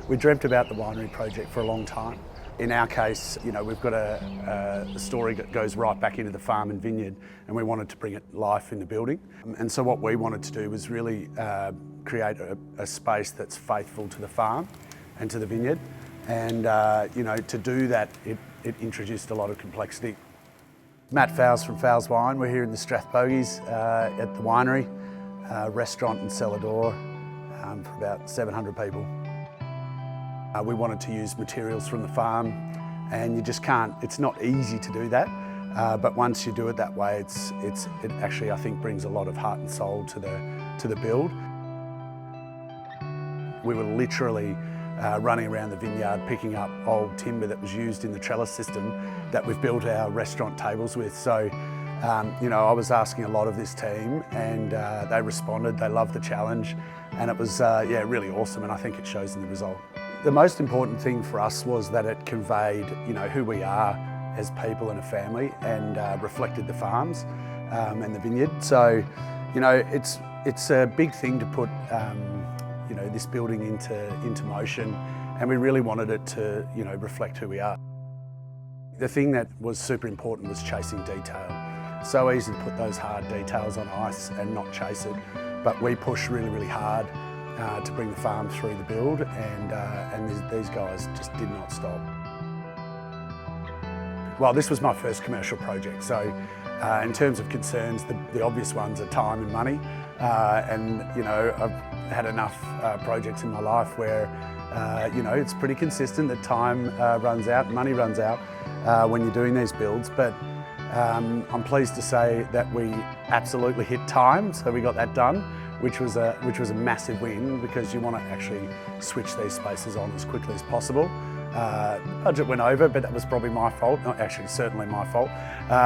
We dreamt about the winery project for a long time. In our case, we've got a story that goes right back into the farm and vineyard, and we wanted to bring it life in the building. And so what we wanted to do was really create a space that's faithful to the farm and to the vineyard. And to do that, it introduced a lot of complexity. Matt Fowles from Fowles Wine. We're here in the Strathbogies at the Winery, restaurant and cellar door for about 700 people. We wanted to use materials from the farm, and you just can't, it's not easy to do that, but once you do it that way, it actually, I think, brings a lot of heart and soul to the build. We were literally running around the vineyard picking up old timber that was used in the trellis system that we've built our restaurant tables with. So, I was asking a lot of this team, and they responded, they loved the challenge, and it was really awesome, and I think it shows in the result. The most important thing for us was that it conveyed, who we are as people and a family, and reflected the farms and the vineyard. So, it's a big thing to put, this building into motion, and we really wanted it to, reflect who we are. The thing that was super important was chasing detail. So easy to put those hard details on ice and not chase it, but we pushed really, really hard to bring the farm through the build, and these guys just did not stop. Well, this was my first commercial project, so in terms of concerns, the obvious ones are time and money, and I've had enough projects in my life where it's pretty consistent that time runs out, money runs out when you're doing these builds, but I'm pleased to say that we absolutely hit time, so we got that done, which was a massive win, because you want to actually switch these spaces on as quickly as possible. Budget went over, but that was probably my fault, not actually, certainly my fault,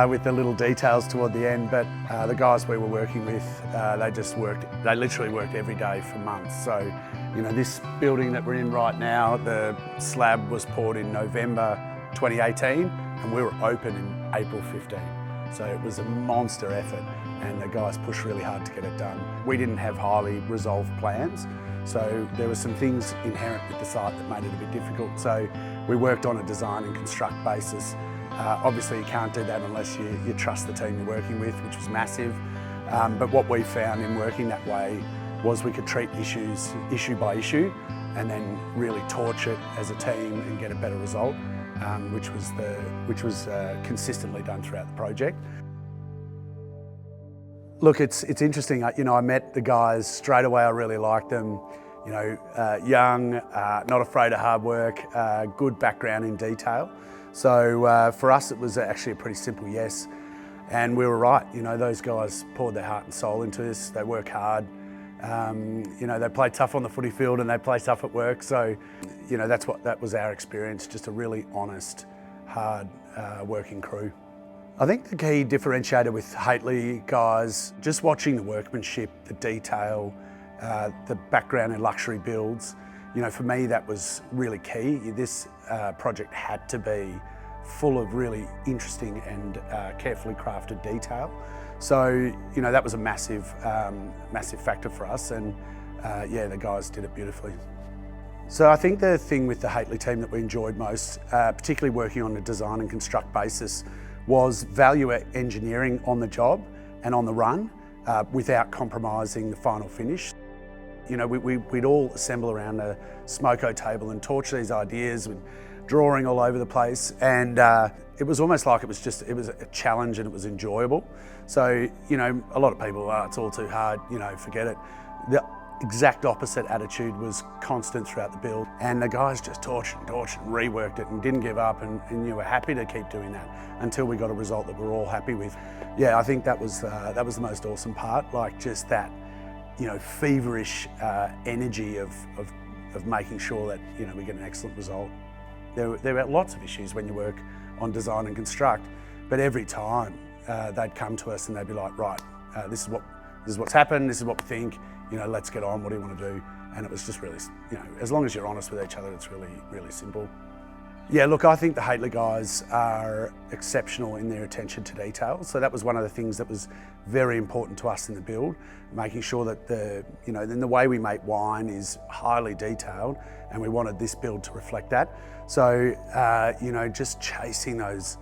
with the little details toward the end, but the guys we were working with, they literally worked every day for months. So, this building that we're in right now, the slab was poured in November 2018, and we were open in April 15. So it was a monster effort, and the guys pushed really hard to get it done. We didn't have highly resolved plans, so there were some things inherent with the site that made it a bit difficult. So we worked on a design and construct basis. Obviously you can't do that unless you trust the team you're working with, which was massive. But what we found in working that way was we could treat issues issue by issue, and then really torch it as a team and get a better result. Which was consistently done throughout the project. Look, it's interesting. I met the guys straight away. I really liked them. Young, not afraid of hard work, good background in detail. So for us, it was actually a pretty simple yes, and we were right. Those guys poured their heart and soul into this. They work hard. They play tough on the footy field, and they play tough at work. So, that was our experience, just a really honest, hard working crew. I think the key differentiator with Hateley guys, just watching the workmanship, the detail, the background in luxury builds, for me that was really key. This project had to be full of really interesting and carefully crafted detail. So, that was a massive factor for us, and the guys did it beautifully. So I think the thing with the Hateley team that we enjoyed most, particularly working on a design and construct basis, was value engineering on the job and on the run without compromising the final finish. We'd all assemble around a smoko table and torch these ideas, with drawing all over the place, and it was almost like it was a challenge, and it was enjoyable. So, a lot of people, it's all too hard, forget it. The exact opposite attitude was constant throughout the build, and the guys just torched and reworked it and didn't give up, and you were happy to keep doing that until we got a result that we're all happy with. Yeah, I think that was the most awesome part, like just that, feverish energy of making sure that, we get an excellent result. There are lots of issues when you work on design and construct, but every time they'd come to us and they'd be like, right, this is what's happened, this is what we think, let's get on, what do you want to do? And it was just really, as long as you're honest with each other, it's really, really simple. Yeah, look, I think the Hateley guys are exceptional in their attention to detail. So that was one of the things that was very important to us in the build, making sure that then the way we make wine is highly detailed, and we wanted this build to reflect that. So, just chasing those,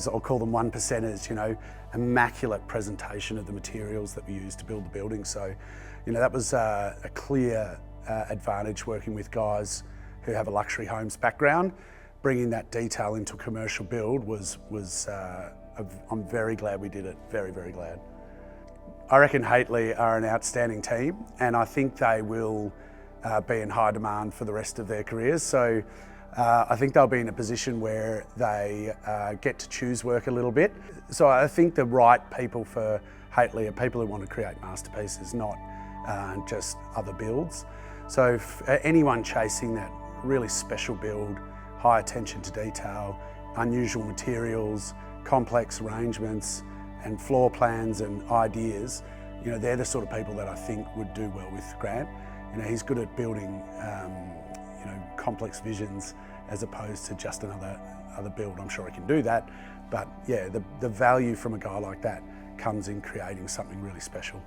I'll call them 1%ers, immaculate presentation of the materials that we use to build the building. So, that was a clear advantage working with guys who have a luxury homes background. Bringing that detail into a commercial build I'm very glad we did it, very, very glad. I reckon Hateley are an outstanding team, and I think they will be in high demand for the rest of their careers. So I think they'll be in a position where they get to choose work a little bit. So I think the right people for Hateley are people who want to create masterpieces, not just other builds. So for anyone chasing that really special build, high attention to detail, unusual materials, complex arrangements, and floor plans and ideas, they're the sort of people that I think would do well with Grant. He's good at building, complex visions as opposed to just another build. I'm sure he can do that, but yeah, the value from a guy like that comes in creating something really special.